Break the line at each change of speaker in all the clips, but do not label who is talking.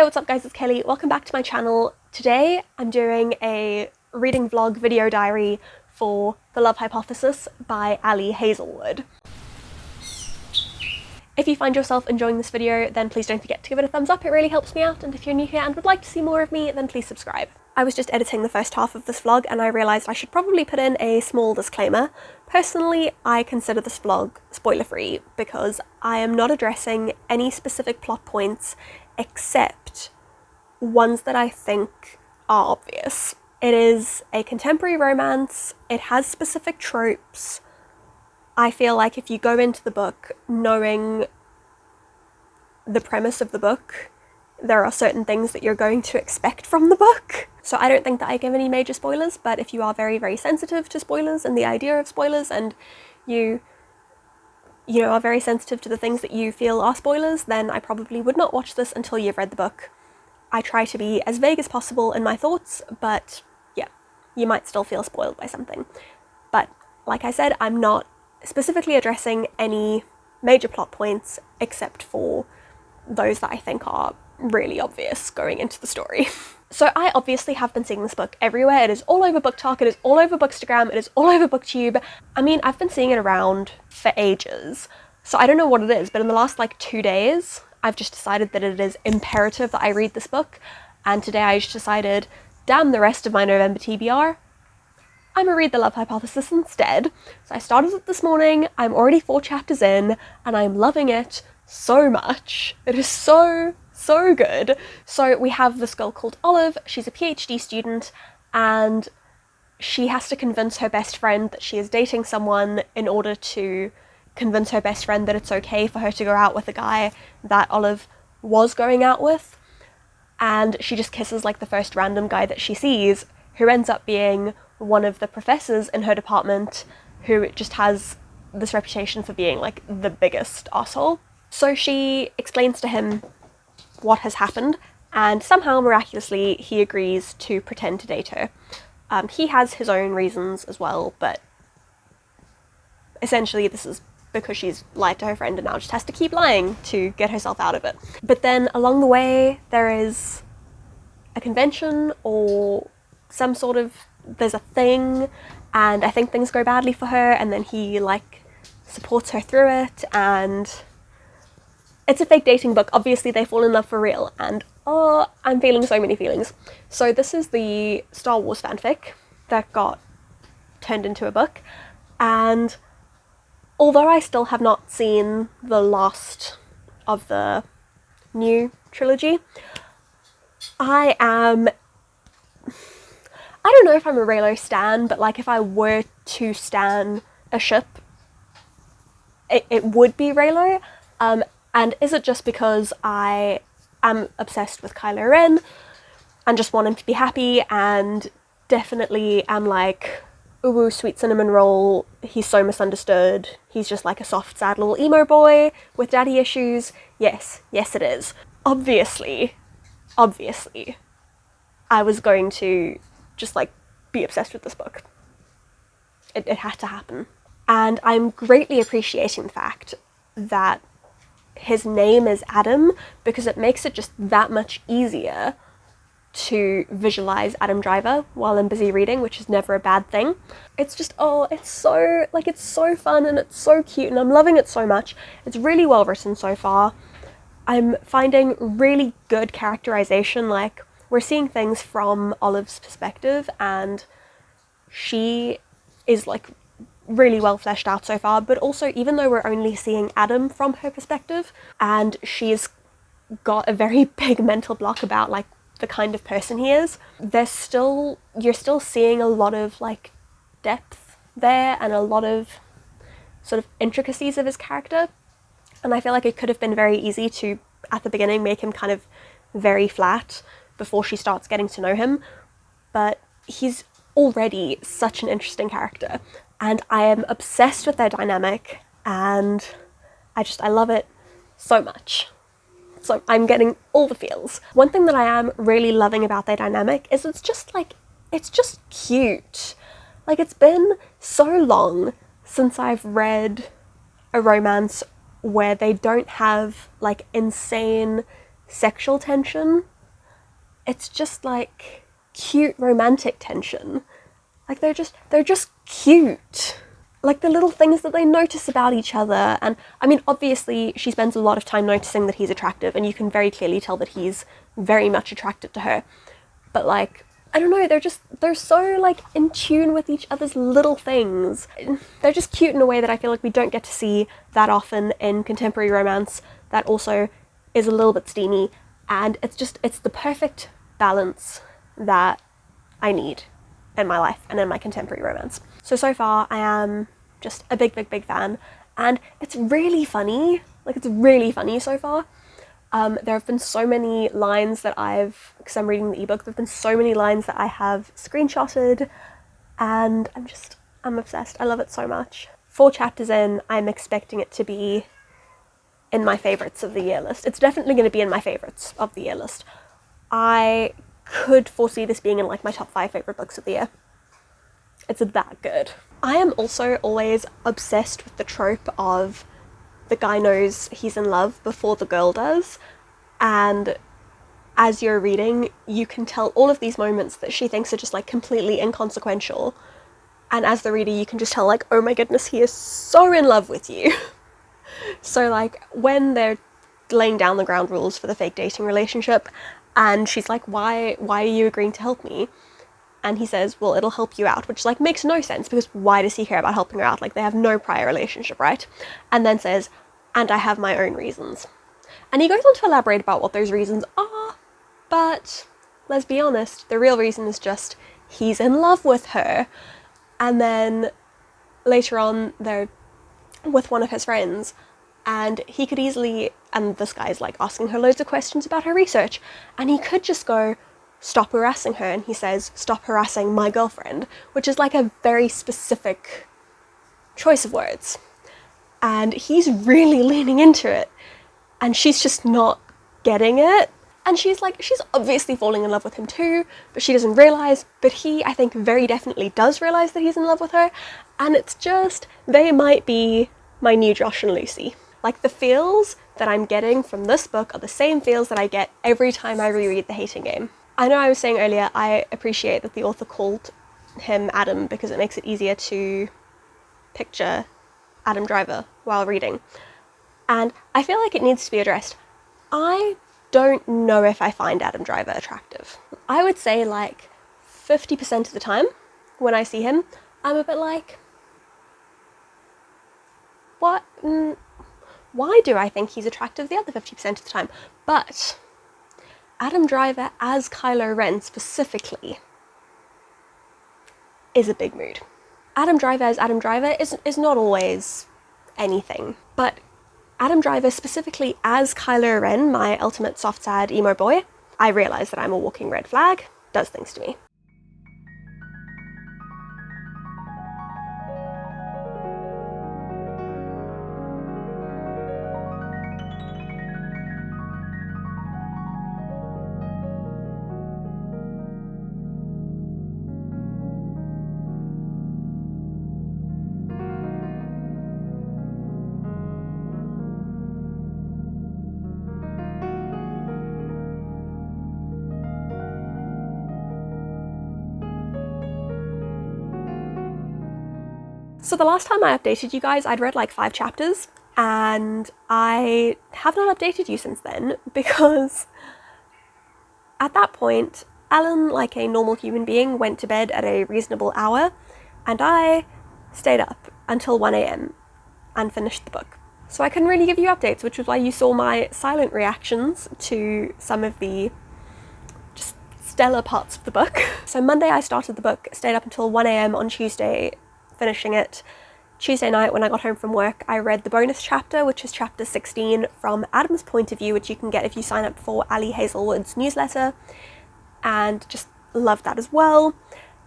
Hey, what's up guys, it's Kelly. Welcome back to my channel. Today I'm doing a reading vlog video diary for The Love Hypothesis by Ali Hazelwood. If you find yourself enjoying this video, then please don't forget to give it a thumbs up, it really helps me out, and if you're new here and would like to see more of me, then please subscribe. I was just editing the first half of this vlog and I realised I should probably put in a small disclaimer. Personally, I consider this vlog spoiler-free because I am not addressing any specific plot points except ones that I think are obvious. It is a contemporary romance, it has specific tropes. I feel like if you go into the book knowing the premise of the book, there are certain things that you're going to expect from the book. So I don't think that I give any major spoilers, but if you are very, very sensitive to spoilers and the idea of spoilers, and you are very sensitive to the things that you feel are spoilers, then I probably would not watch this until you've read the book. I try to be as vague as possible in my thoughts, but yeah, you might still feel spoiled by something. But like I said, I'm not specifically addressing any major plot points except for those that I think are really obvious going into the story. So I obviously have been seeing this book everywhere. It is all over BookTok, it is all over Bookstagram, it is all over BookTube. I mean, I've been seeing it around for ages, so I don't know what it is, but in the last like 2 days, I've just decided that it is imperative that I read this book, and today I just decided, damn the rest of my November TBR, I'm gonna read The Love Hypothesis instead. So I started it this morning, I'm already 4 chapters in, and I'm loving it so much. It is so good. So we have this girl called Olive, she's a PhD student, and she has to convince her best friend that she is dating someone in order to convince her best friend that it's okay for her to go out with a guy that Olive was going out with. And she just kisses like the first random guy that she sees, who ends up being one of the professors in her department, who just has this reputation for being like the biggest asshole. So she explains to him what has happened, and somehow miraculously he agrees to pretend to date her. He has his own reasons as well, but essentially this is because she's lied to her friend and now just has to keep lying to get herself out of it. But then along the way there is a convention or some sort of, there's a thing, and I think things go badly for her, and then he like supports her through it, and it's a fake dating book. Obviously they fall in love for real, and oh, I'm feeling so many feelings. So this is the Star Wars fanfic that got turned into a book, and although I still have not seen the last of the new trilogy, I don't know if I'm a Reylo stan, but like if I were to stan a ship, it would be Reylo. And is it just because I am obsessed with Kylo Ren and just want him to be happy, and definitely am like, ooh, sweet cinnamon roll, he's so misunderstood, he's just like a soft, sad little emo boy with daddy issues? Yes it is. Obviously, I was going to just like be obsessed with this book. It had to happen. And I'm greatly appreciating the fact that his name is Adam, because it makes it just that much easier to visualize Adam Driver while I'm busy reading, which is never a bad thing. It's just, oh, it's so fun and it's so cute and I'm loving it so much. It's really well written so far. I'm finding really good characterization, like we're seeing things from Olive's perspective, and she is like really well fleshed out so far, but also even though we're only seeing Adam from her perspective, and she's got a very big mental block about like the kind of person he is, you're still seeing a lot of like depth there and a lot of sort of intricacies of his character. And I feel like it could have been very easy to, at the beginning, make him kind of very flat before she starts getting to know him, but he's already such an interesting character, and I am obsessed with their dynamic, and I love it so much. So I'm getting all the feels. One thing that I am really loving about their dynamic is it's just cute. Like, it's been so long since I've read a romance where they don't have like insane sexual tension it's just like cute romantic tension. Like they're just cute. Like the little things that they notice about each other. And I mean, obviously she spends a lot of time noticing that he's attractive, and you can very clearly tell that he's very much attracted to her. But like, I don't know, they're so like in tune with each other's little things. They're just cute in a way that I feel like we don't get to see that often in contemporary romance, that also is a little bit steamy, and it's the perfect balance that I need in my life and in my contemporary romance. So far I am just a big fan, and it's really funny. Like, it's really funny so far. There have been so many lines that because I'm reading the ebook, there have been so many lines that I have screenshotted, and I'm obsessed. I love it so much. 4 chapters in, I'm expecting it to be in my favourites of the year list. It's definitely going to be in my favourites of the year list. I could foresee this being in like my top 5 favourite books of the year. It's that good. I am also always obsessed with the trope of the guy knows he's in love before the girl does, and as you're reading, you can tell all of these moments that she thinks are just like completely inconsequential, and as the reader you can just tell like, oh my goodness, he is so in love with you. So like when they're laying down the ground rules for the fake dating relationship, and she's like, why are you agreeing to help me? And he says, well, it'll help you out, which like makes no sense, because why does he care about helping her out? Like, they have no prior relationship, right? And then says, and I have my own reasons. And he goes on to elaborate about what those reasons are, but let's be honest, the real reason is just he's in love with her. And then later on, they're with one of his friends, and he could easily, and this guy's like asking her loads of questions about her research, and he could just go, stop harassing her, and he says, stop harassing my girlfriend, which is like a very specific choice of words. And he's really leaning into it, and she's just not getting it. And she's obviously falling in love with him too, but she doesn't realise. But he, I think, very definitely does realise that he's in love with her, and it's just, they might be my new Josh and Lucy. Like, the feels that I'm getting from this book are the same feels that I get every time I reread The Hating Game. I know I was saying earlier, I appreciate that the author called him Adam because it makes it easier to picture Adam Driver while reading. And I feel like it needs to be addressed. I don't know if I find Adam Driver attractive. I would say like 50% of the time when I see him, I'm a bit like, what? Why do I think he's attractive the other 50% of the time? But Adam Driver as Kylo Ren specifically is a big mood. Adam Driver as Adam Driver is not always anything, but Adam Driver specifically as Kylo Ren, my ultimate soft sad emo boy, I realise that I'm a walking red flag, does things to me. So the last time I updated you guys, I'd read like 5 chapters, and I have not updated you since then because at that point, Alan, like a normal human being, went to bed at a reasonable hour, and I stayed up until 1 a.m. and finished the book. So I couldn't really give you updates, which was why you saw my silent reactions to some of the just stellar parts of the book. So Monday I started the book, stayed up until 1 a.m. on Tuesday, finishing it. Tuesday night when I got home from work, I read the bonus chapter, which is chapter 16 from Adam's point of view, which you can get if you sign up for Ali Hazelwood's newsletter, and just loved that as well.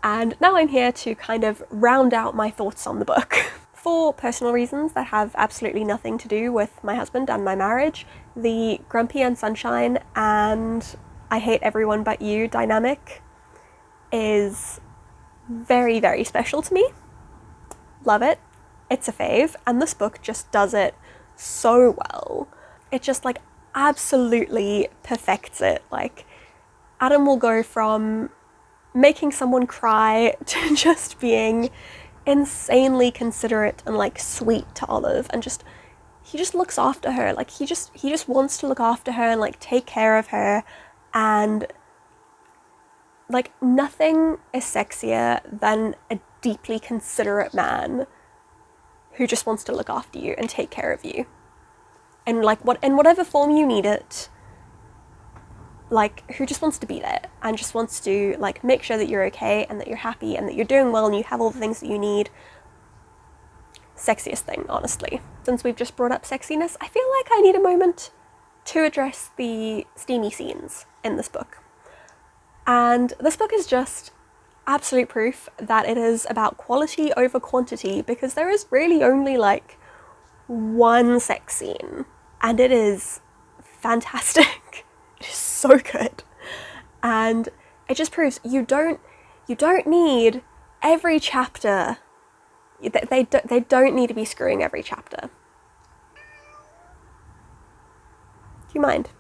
And now I'm here to kind of round out my thoughts on the book. For personal reasons that have absolutely nothing to do with my husband and my marriage, the Grumpy and Sunshine and I hate everyone but you dynamic is very, very special to me. Love it. It's a fave, and this book just does it so well. It just like absolutely perfects it. Like, Adam will go from making someone cry to just being insanely considerate and like sweet to Olive, and he just looks after her. Like he just wants to look after her and like take care of her, and like nothing is sexier than a deeply considerate man who just wants to look after you and take care of you, and like in whatever form you need it, like who just wants to be there and just wants to like make sure that you're okay and that you're happy and that you're doing well and you have all the things that you need. Sexiest thing, honestly. Since we've just brought up sexiness, I feel like I need a moment to address the steamy scenes in this book. And this book is just absolute proof that it is about quality over quantity, because there is really only like one sex scene and it is fantastic. It is so good. And it just proves you don't need every chapter. They don't need to be screwing every chapter. Do you mind?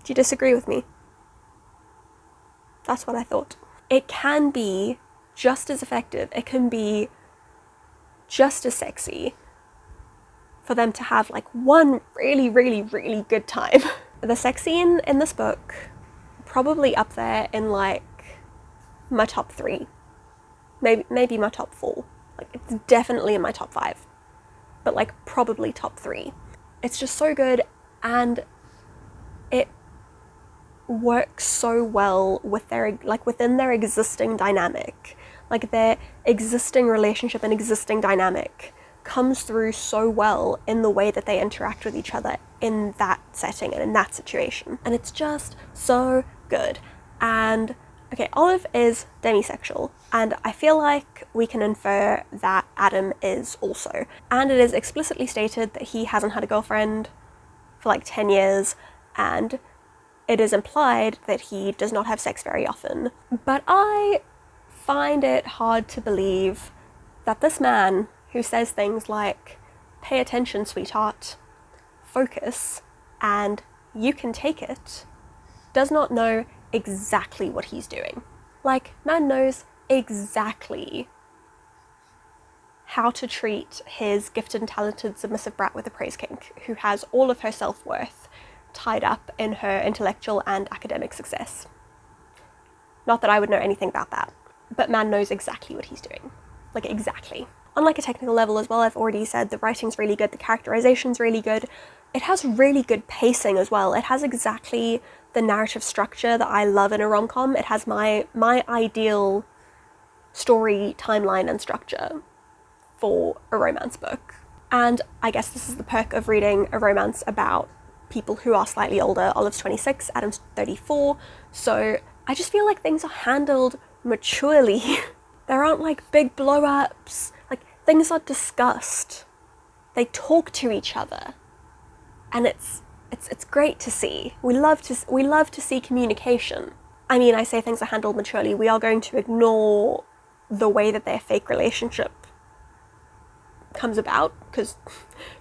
Do you disagree with me? That's what I thought. It can be just as effective, it can be just as sexy for them to have like one really, really, really good time. The sex scene in this book, probably up there in like my top 3. Maybe my top 4. Like it's definitely in my top 5. But like probably top 3. It's just so good, and it works so well with their like within their existing dynamic. Like their existing relationship and existing dynamic comes through so well in the way that they interact with each other in that setting and in that situation. And it's just so good. And okay, Olive is demisexual, and I feel like we can infer that Adam is also. And it is explicitly stated that he hasn't had a girlfriend for like 10 years, and it is implied that he does not have sex very often. But I find it hard to believe that this man who says things like, "Pay attention, sweetheart," "focus," and "you can take it," does not know exactly what he's doing. Like, man knows exactly how to treat his gifted and talented submissive brat with a praise kink, who has all of her self-worth tied up in her intellectual and academic success. Not that I would know anything about that, but man knows exactly what he's doing. Like, exactly. On like a technical level as well, I've already said the writing's really good, the characterization's really good. It has really good pacing as well. It has exactly the narrative structure that I love in a rom-com. It has my ideal story timeline and structure for a romance book. And I guess this is the perk of reading a romance about people who are slightly older. Olive's 26, Adam's 34, so I just feel like things are handled maturely. There aren't like big blow-ups, like things are discussed. They talk to each other, and it's great to see. We love to see communication. I mean, I say things are handled maturely. We are going to ignore the way that their fake relationship comes about, because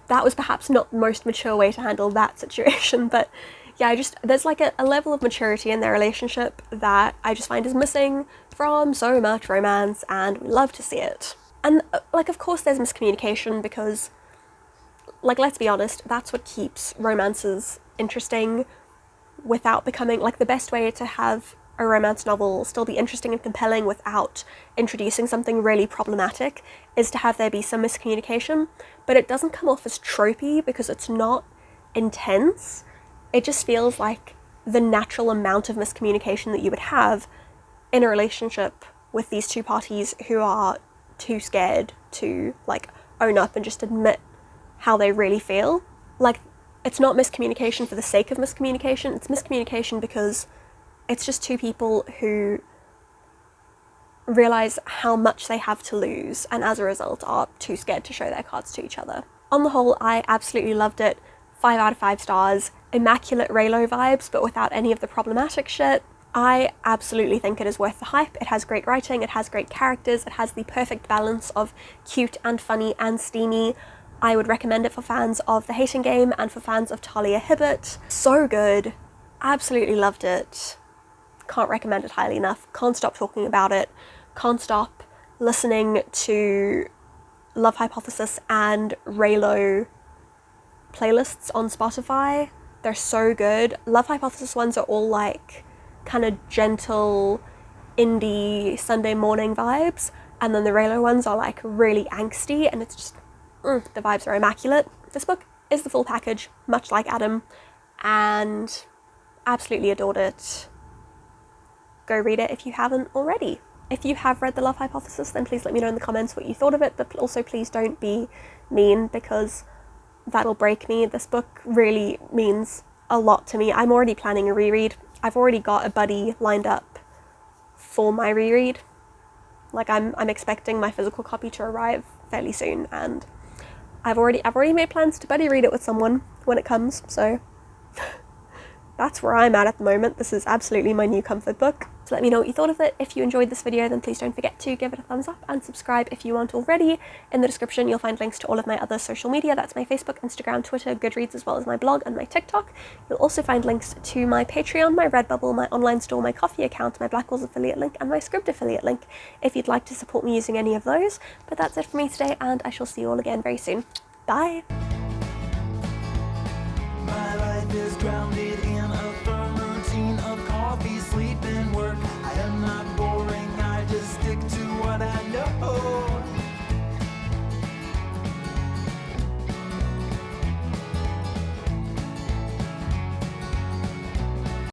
that was perhaps not the most mature way to handle that situation. But yeah, there's like a level of maturity in their relationship that I just find is missing from so much romance, and we love to see it. And like, of course there's miscommunication, because like, let's be honest, that's what keeps romances interesting without becoming, like, the best way to have a romance novel still be interesting and compelling without introducing something really problematic is to have there be some miscommunication, but it doesn't come off as tropey because it's not intense. It just feels like the natural amount of miscommunication that you would have in a relationship with these two parties who are too scared to like own up and just admit how they really feel. Like, it's not miscommunication for the sake of miscommunication, it's miscommunication because it's just two people who realize how much they have to lose, and as a result are too scared to show their cards to each other. On the whole, I absolutely loved it. 5 out of 5 stars. Immaculate Reylo vibes, but without any of the problematic shit. I absolutely think it is worth the hype. It has great writing, it has great characters, it has the perfect balance of cute and funny and steamy. I would recommend it for fans of The Hating Game and for fans of Talia Hibbert. So good. Absolutely loved it. Can't recommend it highly enough. Can't stop talking about it. Can't stop listening to Love Hypothesis and Reylo playlists on Spotify. They're so good. Love Hypothesis ones are all like kind of gentle indie Sunday morning vibes, and then the Reylo ones are like really angsty, and it's just the vibes are immaculate. This book is the full package, much like Adam, and absolutely adored it. Go read it if you haven't already. If you have read The Love Hypothesis, then please let me know in the comments what you thought of it, but also please don't be mean, because that'll break me. This book really means a lot to me. I'm already planning a reread. I've already got a buddy lined up for my reread. Like I'm expecting my physical copy to arrive fairly soon, and I've already made plans to buddy read it with someone when it comes, so that's where I'm at the moment. This is absolutely my new comfort book. So let me know what you thought of it. If you enjoyed this video, then please don't forget to give it a thumbs up and subscribe if you aren't already. In the description, you'll find links to all of my other social media. That's my Facebook, Instagram, Twitter, Goodreads, as well as my blog and my TikTok. You'll also find links to my Patreon, my Redbubble, my online store, my Ko-fi account, my Blackwell's affiliate link, and my Scribd affiliate link if you'd like to support me using any of those. But that's it for me today, and I shall see you all again very soon. Bye!
My life is grounded